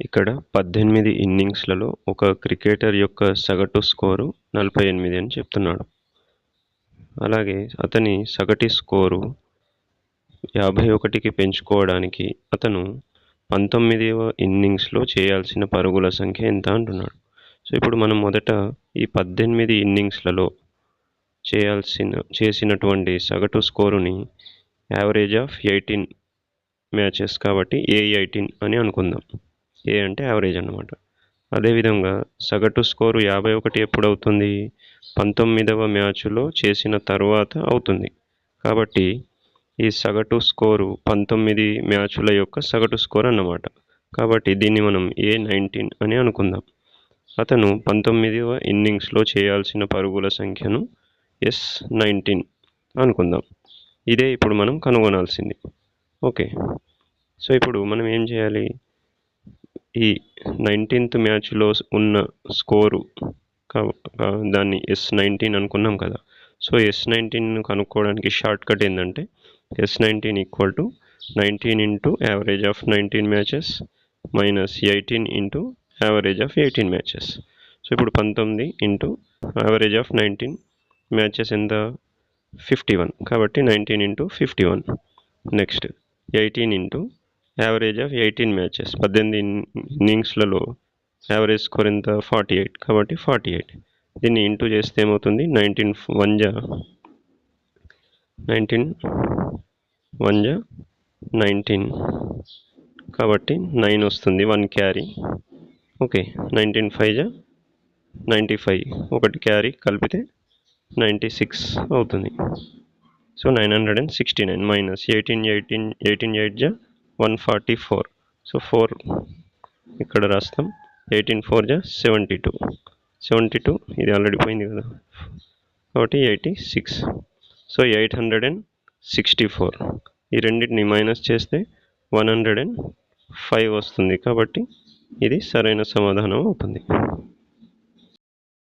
ఇక్కడ 18 ఇన్నింగ్స్లలో ఒక క్రికెటర్ యొక్క సగటు స్కోరు 48 అని చెప్తున్నాడు. అలాగే అతని సగటు స్కోరు 51కి పెంచుకోవడానికి అతను 19వ ఇన్నింగ్స్లో చేయాల్సిన పరుగుల సంఖ్య ఎంత అంటున్నాడు. సో ఇప్పుడు మనం మొదట ఈ 18 ఇన్నింగ్స్లలో చేసినటువంటి సగటు స్కోరుని యావరేజ్ ఆఫ్ 18 మ్యాచెస్ కాబట్టి A18 అని అనుకుందాం. ఏ అంటే యావరేజ్ అన్నమాట. అదేవిధంగా సగటు స్కోరు 51 ఎప్పుడు అవుతుంది? 19వ మ్యాచ్లో చేసిన తర్వాత అవుతుంది. కాబట్టి ఈ సగటు స్కోరు 19 మ్యాచుల యొక్క సగటు స్కోర్ అన్నమాట. కాబట్టి దీన్ని మనం A19 అని అనుకుందాం. అతను 19వ ఇన్నింగ్స్లో చేయాల్సిన పరుగుల సంఖ్యను S19 అనుకుందాం. ఇదే ఇప్పుడు మనం కనుగొనాల్సింది. ఓకే, సో ఇప్పుడు మనం ఏం చేయాలి? ఈ 19th మ్యాచ్లో ఉన్న స్కోరు దాన్ని S19 అనుకున్నాం కదా. సో S19 కనుక్కోవడానికి షార్ట్ కట్ ఏంటంటే S19 equal to 19 into average of 19 matches minus 18 into average of 18 matches. So ఇప్పుడు 19 ఇంటూ యావరేజ్ ఆఫ్ 19 మ్యాచెస్ ఎంత? 51. కాబట్టి 19 into 51. Next 18 into average of 18 matches. 18 ఇన్నింగ్స్లలో యావరేజ్ స్కోర్ ఎంత? 48. కాబట్టి 48. దీన్ని ఇంటూ చేస్తే ఏమవుతుంది? 19 19 కాబట్టి 9 వస్తుంది, 1 క్యారీ. ఓకే, 19 5 95, ఒకటి క్యారీ కలిపితే 96 అవుతుంది. So 969 minus 18 8 144. సో 4 ఇక్కడ రాస్తాం. 18 4 72. ఇది ఆల్రెడీ పోయింది కదా, కాబట్టి 86. సో 864. ఈ రెండింటిని మైనస్ చేస్తే 105 వస్తుంది. కాబట్టి ఇది సరైన సమాధానం అవుతుంది.